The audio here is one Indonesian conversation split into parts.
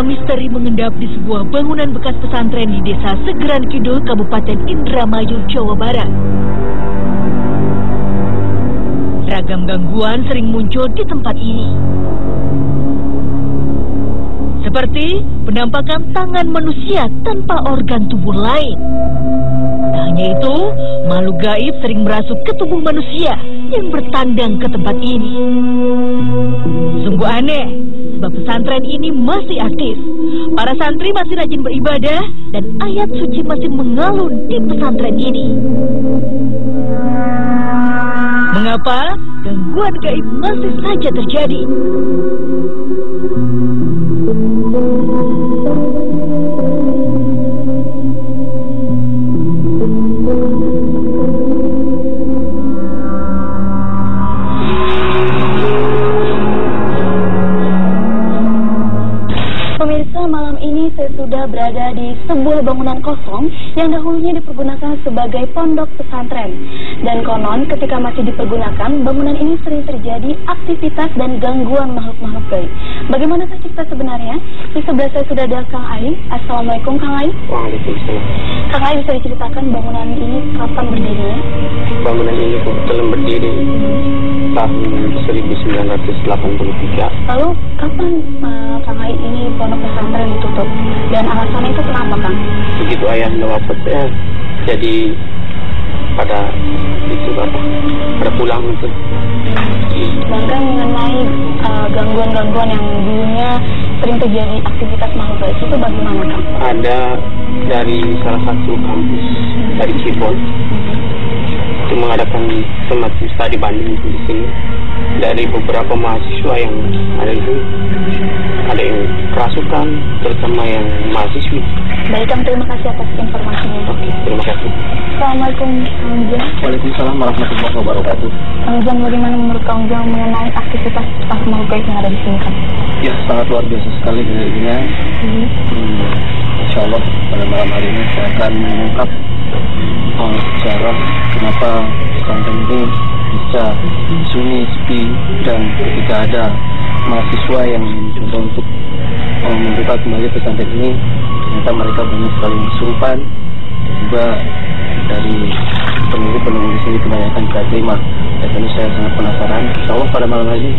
misteri mengendap di sebuah bangunan bekas pesantren di Desa Segeran Kidul, Kabupaten Indramayu, Jawa Barat. Ragam gangguan sering muncul di tempat ini. Seperti penampakan tangan manusia tanpa organ tubuh lain. Tak hanya itu, makhluk gaib sering merasuk ke tubuh manusia yang bertandang ke tempat ini. Sungguh aneh, sebab pesantren ini masih aktif. Para santri masih rajin beribadah dan ayat suci masih mengalun di pesantren ini. Mengapa gangguan gaib masih saja terjadi? Saya sudah berada di sebuah bangunan kosong yang dahulunya dipergunakan sebagai pondok pesantren. Dan konon ketika masih dipergunakan, bangunan ini sering terjadi aktivitas dan gangguan makhluk-makhluk gaib. Bagaimana cerita sebenarnya? Di sebelah saya sudah ada Kang Ai. Assalamualaikum Kang Ai. Waalaikumsalam. Kang Ai, bisa diceritakan bangunan ini kapan berdirinya? Bangunan ini kebetulan berdiri tahun 1983. Lalu kapan Kang Ai ini pondok pesantren ditutup? Dan alasannya itu kenapa, Kang? Begitu ayahnya wafat, jadi pada pulang itu. Bahkan mengenai gangguan-gangguan yang dulunya sering terjadi aktivitas makhluk gaib itu bagaimana, Kang? Ada dari salah satu kampus dari Cirebon itu mengadakan semacam studi banding di sini. Dari beberapa mahasiswa yang ada itu, ada yang kerasukan, terutama yang mahasiswi. Baik, Kang, terima kasih atas informasinya. Oke, terima kasih. Assalamualaikum, Kang Ujang. Waalaikumsalam warahmatullahi wabarakatuh. Kang Ujang, bagaimana menurut Kang Ujang mengenai aktivitas makhluk gaib yang ada di sini, Kang? Ya, sangat luar biasa sekali kejadiannya. Insya Allah pada malam hari ini saya akan mengungkap sejarah kenapa pesantren ini bisa sunyi, sepi, dan ketika ada mahasiswa yang mencoba untuk membuka kembali pesantren ini, ternyata mereka banyak sekali kesurupan. Juga dari penunggu di sini kebanyakan tidak terima. Dan tentu saya sangat penasaran. Insya Allah pada malam hari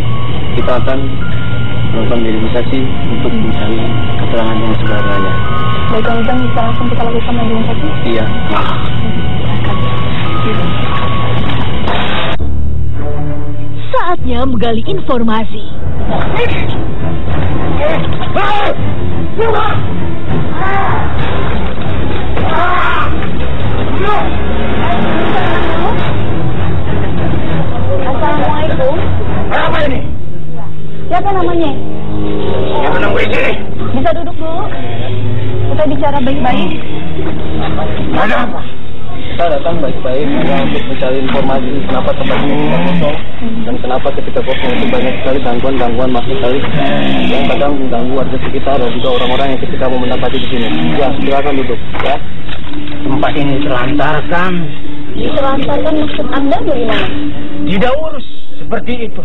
kita akan melakukan verifikasi untuk mencari keterangan yang sebenarnya. Baik, Kang Ujang, bisa langsung kita lakukan verifikasi? Iya. Saatnya menggali informasi. Assalamualaikum. Apa ini? Siapa namanya? Yang menunggu di sini. Bisa duduk dulu. Kita bicara baik-baik. Ada apa? Kita datang baik-baik untuk mencari informasi kenapa tempat ini kosong dan kenapa ketika kosong itu banyak sekali gangguan masuk sekali yang kadang mengganggu warga sekitar dan juga orang-orang yang ketika mau mendapati di sini. Ya, silakan duduk ya. Tempat ini terlantarkan. Ditelantarkan maksud Anda bagaimana? Tidak urus seperti itu.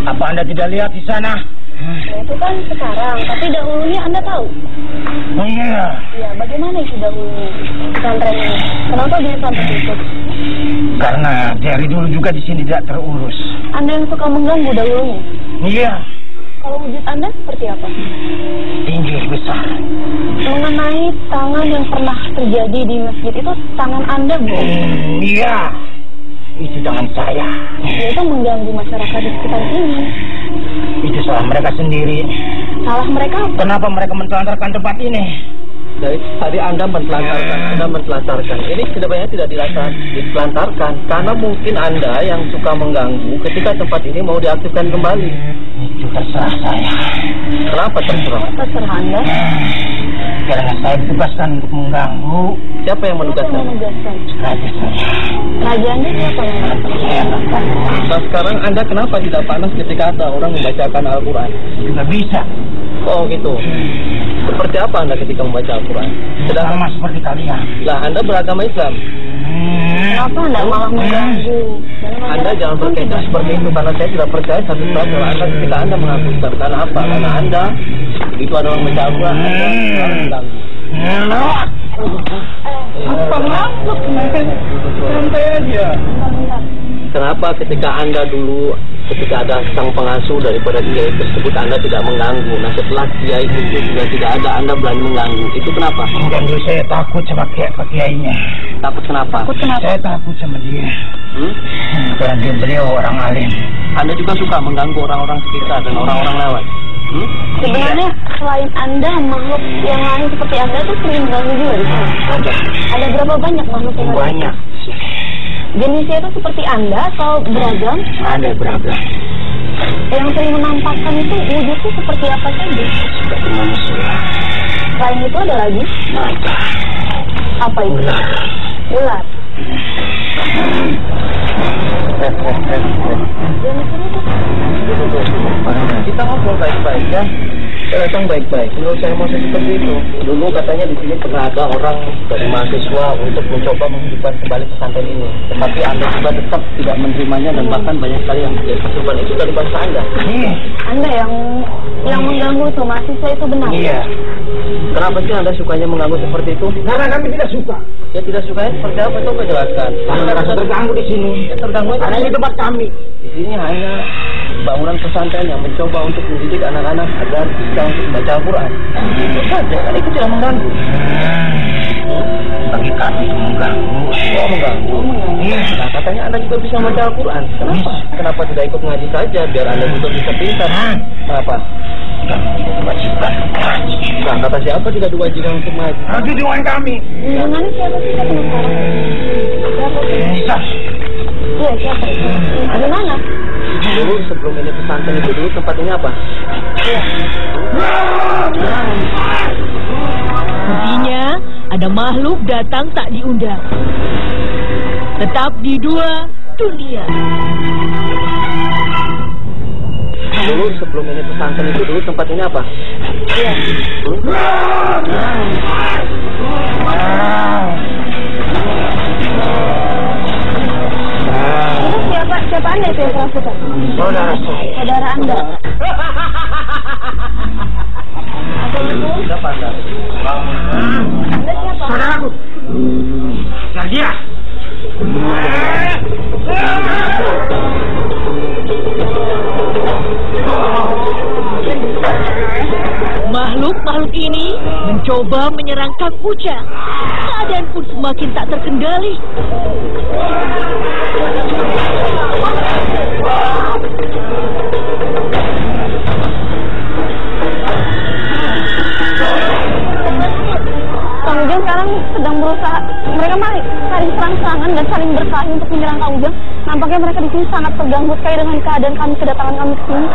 Apa Anda tidak lihat di sana? Ya, itu kan sekarang, tapi dahulunya Anda tahu. Oh iya. Ya, bagaimana itu dahulunya pesantren ini? Kenapa dia sampai tutup? Karena dari dulu juga di sini tidak terurus. Anda yang suka mengganggu dahulunya? Iya. Kalau wujud Anda seperti apa? Tinggi besar. Mengenai tangan yang pernah terjadi di masjid itu tangan Anda, Bu? Iya. Itu tangan saya. Ya, itu mengganggu masyarakat di sekitar sini. Itu salah mereka sendiri. Salah mereka apa? Kenapa mereka mentelantarkan tempat ini? Dari tadi Anda mentelantarkan. Ini sebenarnya tidak ditelantarkan karena mungkin Anda yang suka mengganggu ketika tempat ini mau diaktifkan kembali. Itu terserah saya. Kenapa terserah? Terserah Anda. Karena saya ditugaskan untuk mengganggu. Siapa yang menugaskan? Raja saya. Raja Anda siapa yang menugaskan? Saya akan. Nah, sekarang Anda kenapa tidak panas ketika ada orang membacakan Al-Quran? Tidak bisa. Oh gitu. Seperti apa Anda ketika membaca Al-Quran? Sama seperti kalian. Lah Anda beragama Islam. Kenapa Anda malah mengganggu? Anda jangan berkata seperti itu, karena saya tidak percaya satu saat kalau Anda ketika Anda mengaku. Karena apa? Karena Anda begitu ada orang menjaga, Anda mengganggu. Apa ngambek? Santai aja. Kenapa ketika Anda dulu, ketika ada sang pengasuh daripada kiai tersebut, Anda tidak mengganggu? Nah setelah kiai itu sudah tidak ada, Anda berani mengganggu. Itu kenapa? Mengganggu, saya takut sama kiainya. Takut kenapa? Saya takut sama dia. Karena beliau orang alim. Anda juga suka mengganggu orang-orang sekitar dan orang-orang lewat? Sebenarnya selain Anda, makhluk yang lain seperti Anda tuh sering mengganggu juga di sini. Ada berapa banyak makhluk yang lain? Banyak. Jenisnya itu seperti Anda atau beragam? Ada beragam. Yang sering menampakkan itu wujudnya seperti apa saja? Seperti manusia. Selain itu ada lagi? Mata. Apa itu? Ular. Ular. Kita ngobrol baik-baik ya. Saya datang baik-baik. Menurut saya mau seperti itu. Dulu katanya di sini pernah ada orang dari mahasiswa untuk mencoba menghidupkan kembali pesantren ini. Tetapi Anda juga tetap tidak menerimanya dan bahkan banyak sekali yang menjadi korban. Itu dari bahasa Anda. Anda yang mengganggu itu mahasiswa itu benar? Iya. Kenapa sih Anda sukanya mengganggu seperti itu? Karena kami tidak suka. Ya tidak sukanya seperti apa? Coba jelaskan. Anda rasa terganggu di sini. Ya, terganggu Karena ini tempat kami. Di sini hanya bangunan pesantren yang mencoba untuk mendidik anak-anak agar bisa untuk membaca Al-Quran. Itu saja, kan itu tidak mengganggu. Bagi kami itu mengganggu. Oh, mengganggu. Nah, katanya Anda juga bisa membaca Al-Quran. Kenapa? Kenapa tidak ikut ngaji saja biar Anda juga bisa pintar? Kenapa? Kami tidak diwajibkan ngaji. Nah, kata siapa tidak diwajibkan untuk ngaji? Nanti dengan kami. Junjungannya siapa sih? Saya penasaran. Siapa sih? Bisa. Iya, siapa itu? Di mana? Dulu sebelum ini pesantren itu dulu tempat ini apa? Intinya, ada makhluk datang tak diundang. Tetap di dua dunia. Dulu sebelum ini pesantren itu dulu tempat ini apa? Itu siapa Anda itu yang kerasukan? Saudara saya. Saudara Anda. Siapa Anda? Anda siapa? Saudaraku. Nadia. Makhluk-makhluk ini mencoba menyerang Kang Ujang. Keadaan pun semakin tak terkendali. Kang Ujang sekarang sedang berusaha, mereka saling serang-serangan dan saling berkelahi untuk menyerang Kang Ujang. Nampaknya mereka di sini sangat terganggu sekali dengan keadaan kami, kedatangan kami ke sini.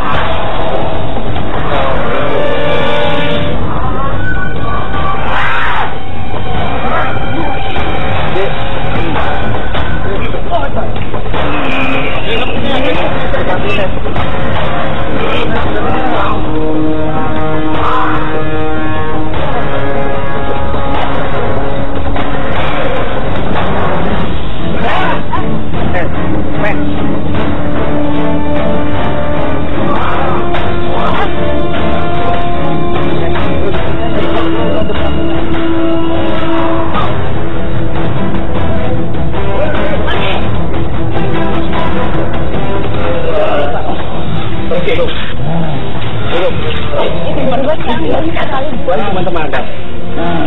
Buat teman-teman Anda.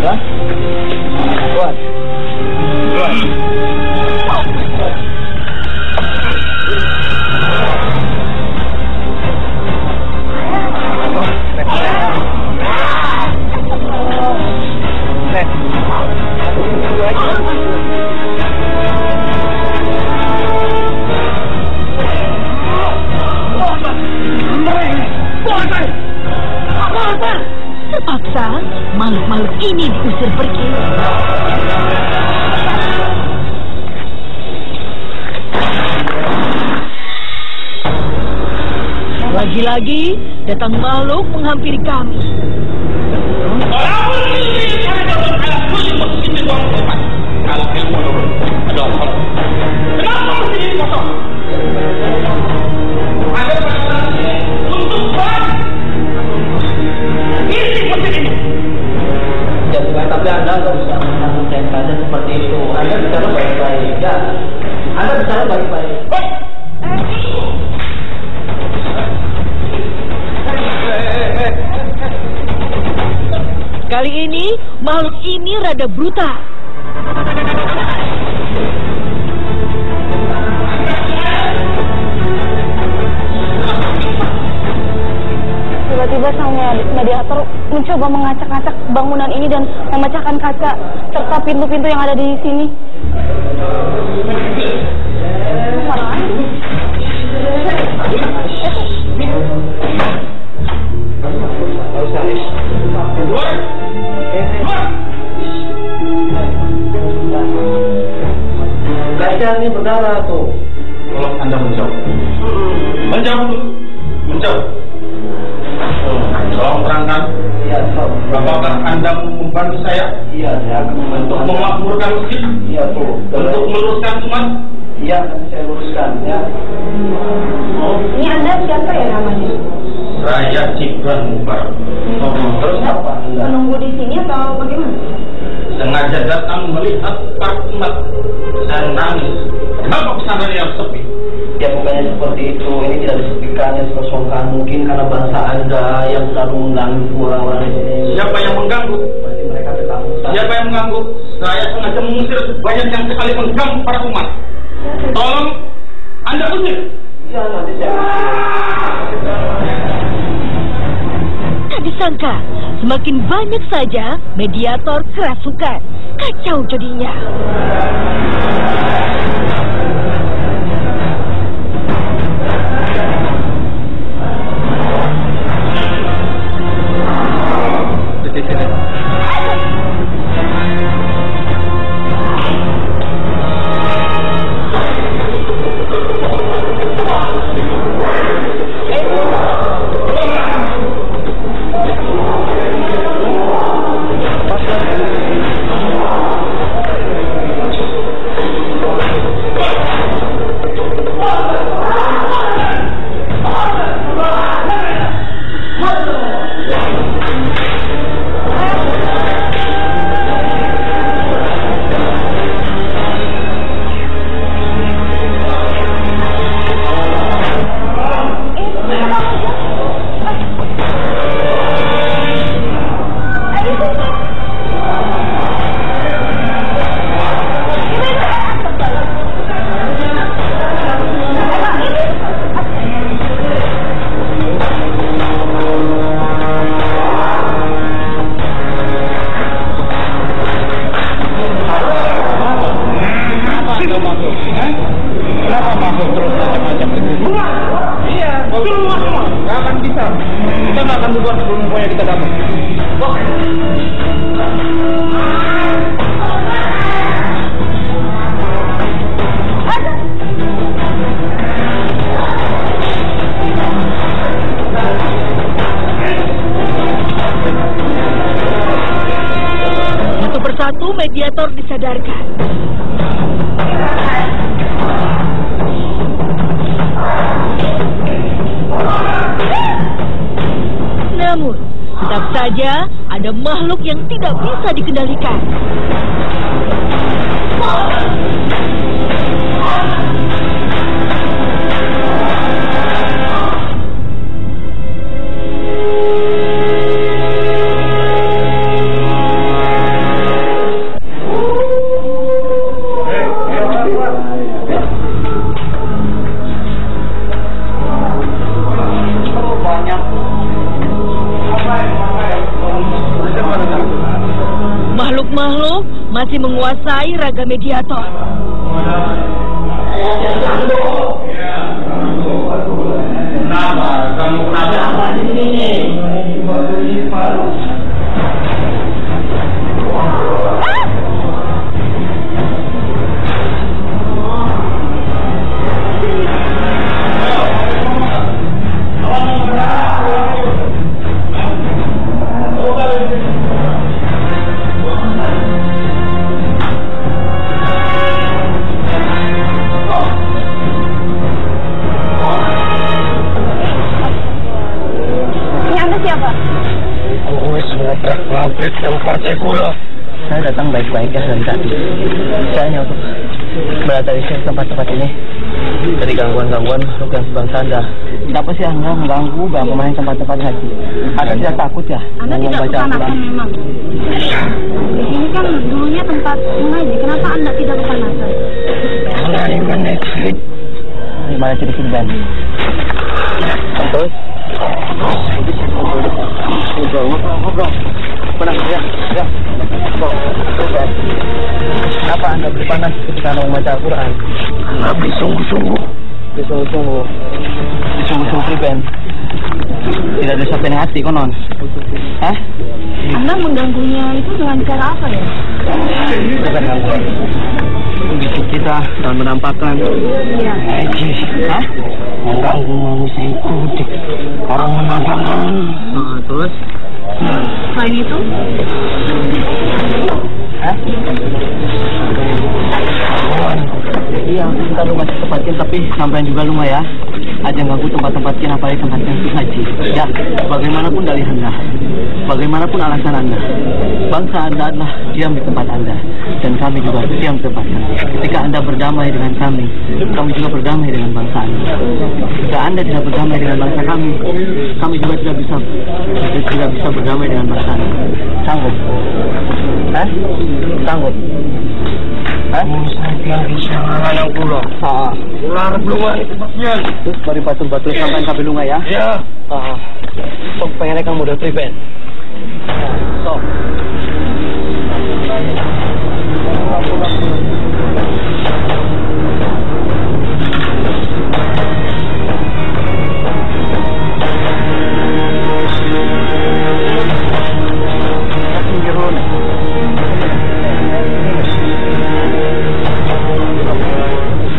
Ya. Buat. Terpaksa, makhluk-makhluk ini diusir pergi. Lagi-lagi, datang makhluk menghampiri kami. Ada apa? Kenapa mesti ini kosong? Ada peraturan untuk bang. Isi mesin ini. Ya bukan, tapi Anda nggak bisa menanyakan saja seperti itu. Anda bicara baik-baik, ya. Anda bicara baik-baik. Kali ini, makhluk ini rada brutal. Tiba-tiba sang mediator mencoba mengacak-acak bangunan ini dan memecahkan kaca serta pintu-pintu yang ada di sini. Kaca ini berdarah tuh. Tolong Anda menjauh. Menjauh. Tolong terangkan. Iya, apakah Anda membantu saya? Iya, saya akan membantu Untuk memakmurkan masjid? Iya, tuh. Untuk meluruskan umat? Iya, nanti saya luruskan, ya. Ini Anda siapa ya namanya? Raya Cibran Mubarak. Terus apa Anda? Menunggu di sini atau bagaimana? Sengaja datang melihat para umat dan nangis. Kenapa pesantren yang sepi? Ya bukannya seperti itu, ini tidak disepikan, dikosongkan. Mungkin karena bangsa Anda yang selalu mengganggu orang-orang ini. Siapa yang mengganggu? Pasti mereka ketakutan. Siapa yang mengganggu? Saya sengaja mengusir banyak yang sekali mengganggu para umat. Tolong Anda usir. Ya, nanti saya Tak disangka, semakin banyak saja mediator kerasukan. Kacau jadinya. Mediator disadarkan. Namun, tetap saja ada makhluk yang tidak bisa dikendalikan. Makhluk masih menguasai raga mediator. Kenapa di sini? mampir tempat Sekulo. Saya datang baik-baik ya dari tadi. Saya hanya untuk melatih tempat-tempat ini dari gangguan-gangguan makhluk yang sebangsa Anda. Kenapa sih Anda mengganggu main tempat-tempat haji? Anda tidak takut ya? Anda tidak kepanasan memang. Di sini kan dulunya tempat mengaji. Kenapa Anda tidak kepanasan? Karena ini Netflix. Gimana jadi sini Ben? Terus? Ngobrol. Tenang ya. Kenapa Anda berpanas ketika Anda membaca Al-Quran? Karena bersungguh-sungguh Ben. Tidak ada sampai hati konon. Hah? Anda mengganggunya itu dengan cara apa ya? Bukan gangguan. Bisik kita dan menampakkan. Iya. Hah? mengganggu manusia itu orang menampakkan. Terus? Selain itu? Hah? Iya, kita lu masih tempatin tapi sampean juga lu ya. Aja ganggu tempat-tempatnya apalagi tempat yang haji. Ya, bagaimanapun dalih Anda, bagaimanapun alasan Anda, bangsa Anda adalah diam di tempat Anda dan kami juga diam di tempat Anda. Ketika Anda berdamai dengan kami juga berdamai dengan bangsa Anda. Jika Anda tidak berdamai dengan bangsa kami juga tidak bisa berdamai dengan bangsa Anda. Sanggup? Hah? Sanggup? Hah? Saya bisa anak pulau. Ular belum itu maksudnya. Terus dari batul-batul sampai lunga ya? Iya. Sok pengennya kamu udah prevent. Sok.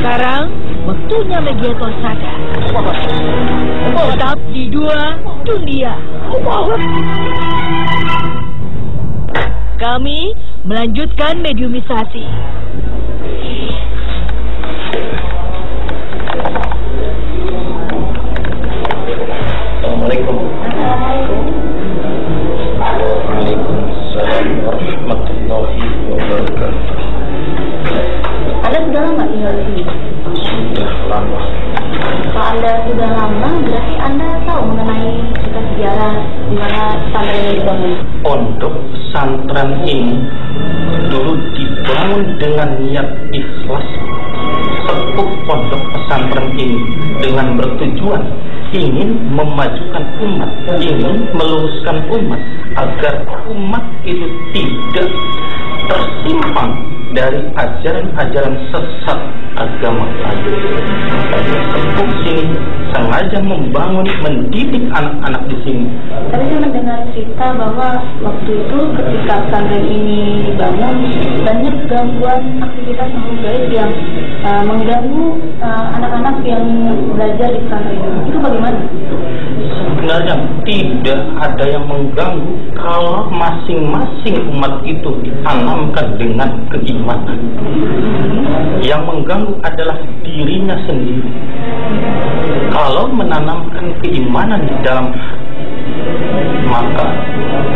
Sekarang waktunya Megito sadar. Tetap di dua dunia. Kami melanjutkan mediumisasi. Assalamualaikum. Waalaikumsalam warahmatullahi wabarakatuh. Anda sudah lama tinggal di sini? Sudah lama. Kalau Anda sudah lama, berarti Anda tahu mengenai kisah sejarah di mana pesantren ini dibangun. Pondok pesantren ini dulu dibangun dengan niat ikhlas. Sepuh pondok pesantren ini dengan bertujuan ingin memajukan umat, ingin meluruskan umat agar umat itu tidak tersimpang dari ajaran-ajaran sesat agama lain. Sepuh sini sengaja membangun, mendidik anak-anak di sini. Tapi saya mendengar cerita bahwa waktu itu ketika pesantren ini dibangun, banyak gangguan aktivitas makhluk gaib yang mengganggu anak-anak yang belajar di pesantren ini. Itu bagaimana? Sebenarnya tidak ada yang mengganggu kalau masing-masing umat itu ditanamkan dengan keimanan. Yang mengganggu adalah dirinya sendiri. Kalau menanamkan keimanan di dalam hati, maka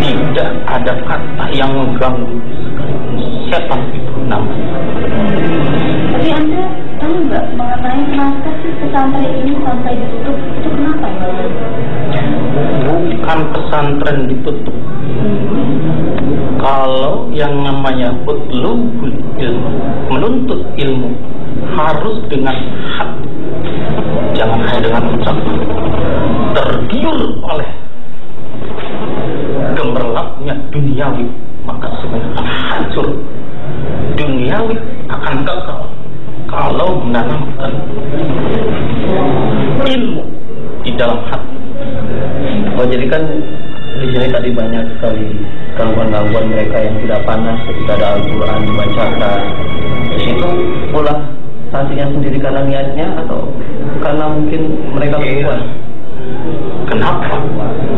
tidak ada kata yang mengganggu. Setan itu namanya. Tapi Anda tahu nggak mengenai kenapa sih pesantren ini sampai ditutup? Itu kenapa ya? Bukan pesantren ditutup. Kalau yang namanya utlubul ilmu, menuntut ilmu, harus dengan hati, jangan hanya dengan ucapan. Tergiur oleh gemerlapnya duniawi, maka sebenarnya akan hancur. Duniawi akan kekal kalau menanamkan ilmu di dalam hati. Oh, jadi kan di sini tadi banyak sekali gangguan-gangguan mereka yang tidak panas ketika ada Al-Quran dibacakan. Di situ pula santrinya sendiri karena niatnya atau karena mungkin mereka lebih kuat? Kenapa?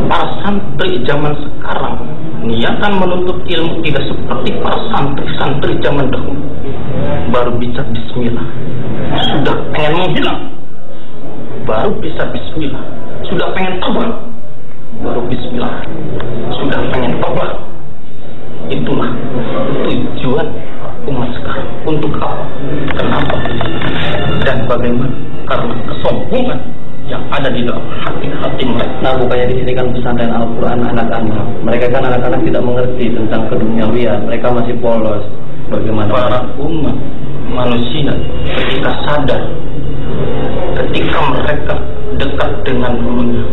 Para santri zaman sekarang niatan menuntut ilmu tidak seperti para santri-santri zaman dahulu. Baru bisa bismillah, sudah pengen menghilang. Baru bisa bismillah, sudah pengen tobat. Baru bismillah, sudah pengen tobat. Itulah tujuan umat sekarang. Untuk apa? Kenapa? Dan bagaimana? Karena kesombongan yang ada di dalam hati-hati mereka. Nah, bukannya di sini kan pesantren Al-Quran anak-anak. Mereka kan anak-anak tidak mengerti tentang keduniawian. Mereka masih polos. Bagaimana para umat manusia ketika sadar, ketika mereka dekat dengan gurunya,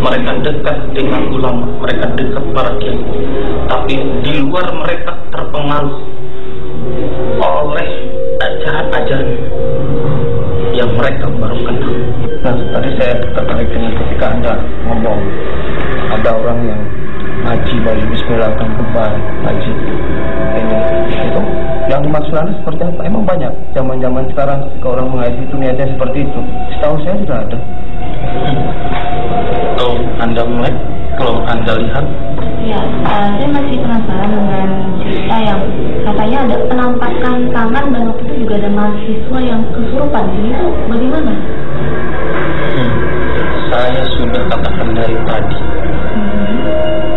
mereka dekat dengan ulama, mereka dekat para kiai, tapi di luar mereka terpengaruh oleh ajaran-ajaran yang mereka baru kenal. Nah, tadi saya tertarik dengan ketika Anda ngomong ada orang yang ngaji baju bismillah akan kebal ngaji ini itu yang dimaksud Anda seperti apa? Emang banyak zaman sekarang ke orang mengaji itu niatnya seperti itu. Setahu saya sudah ada. Kalau Anda lihat, Ya, saya masih penasaran dengan cerita yang katanya ada penampakan tangan dan waktu itu juga ada mahasiswa yang kesurupan. Itu bagaimana? saya sudah katakan dari tadi,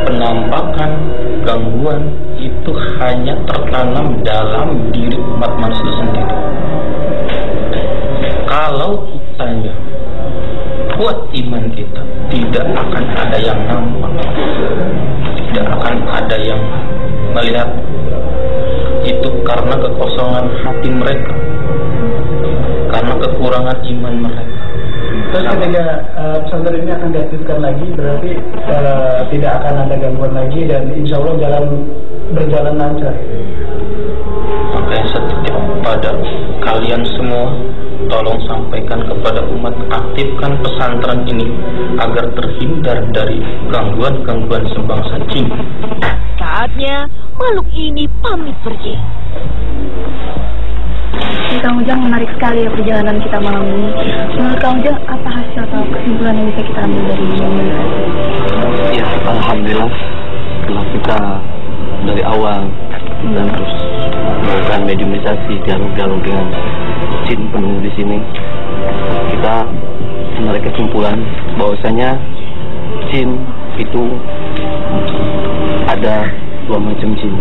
penampakan gangguan itu hanya tertanam dalam diri umat manusia sendiri. Kalau kitanya kuat iman kita, tidak akan ada yang nampak, tidak akan ada yang melihat. Itu karena kekosongan hati mereka, karena kekurangan iman mereka. Terus ketika pesantren ini akan diaktifkan lagi, berarti tidak akan ada gangguan lagi dan insya Allah berjalan lancar. Makanya saya titip pada kalian semua, tolong sampaikan kepada umat, aktifkan pesantren ini agar terhindar dari gangguan-gangguan sebangsa jin. Saatnya makhluk ini pamit pergi. Kang Ujang, menarik sekali ya perjalanan kita malam ini. Menurut Kang Ujang, apa hasil atau kesimpulan yang bisa kita ambil dari ini? Ya, alhamdulillah setelah kita dari awal dan terus melakukan mediumisasi, dialog dengan jin penunggu di sini, kita menarik kesimpulan bahwasanya jin itu ada dua macam jin,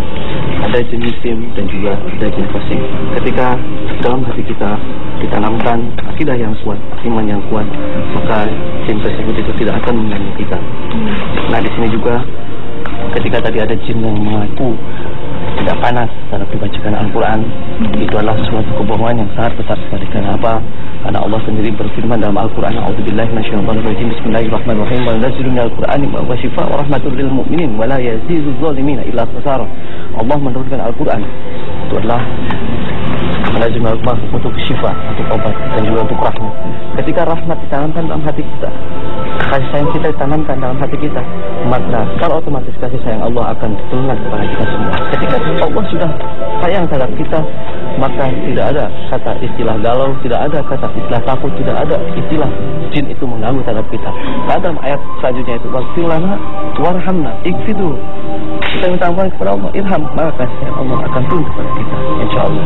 ada jin muslim dan juga ada jin fasik. Ketika dalam hati kita ditanamkan akidah yang kuat, iman yang kuat, maka jin tersebut itu tidak akan mengganggu kita. Nah, di sini juga ketika tadi ada jin yang mengaku tidak panas saat dibacakan Al-Quran, itu adalah suatu kebohongan yang sangat besar sekali. Karena apa? Karena Allah sendiri berfirman dalam Al-Quran, A'udzubillahi minasyaitonir rajim, Bismillahirrahmanirrahim, wa nunazzilu minal Qur'ani ma huwa shifaa'un wa rahmatun lil mu'minin wa la yaziduz zalimina illa khasara. Allah menurunkan Al-Quran, itu adalah menazil al-Qur'an untuk syifa, untuk obat dan juga untuk rahmat. Ketika rahmat ditanamkan dalam hati kita, kasih sayang kita ditanamkan dalam hati kita, maka kalau otomatis kasih sayang Allah akan diturunkan kepada kita semua. Ketika Allah sudah sayang terhadap kita, maka tidak ada kata istilah galau, tidak ada kata istilah takut, tidak ada istilah jin itu mengganggu terhadap kita. Karena dalam ayat selanjutnya itu waghfir lana warhamna ikfidu, kita minta ampun kepada Allah, ilham, maka kasih sayang Allah akan turun kepada kita, insyaallah.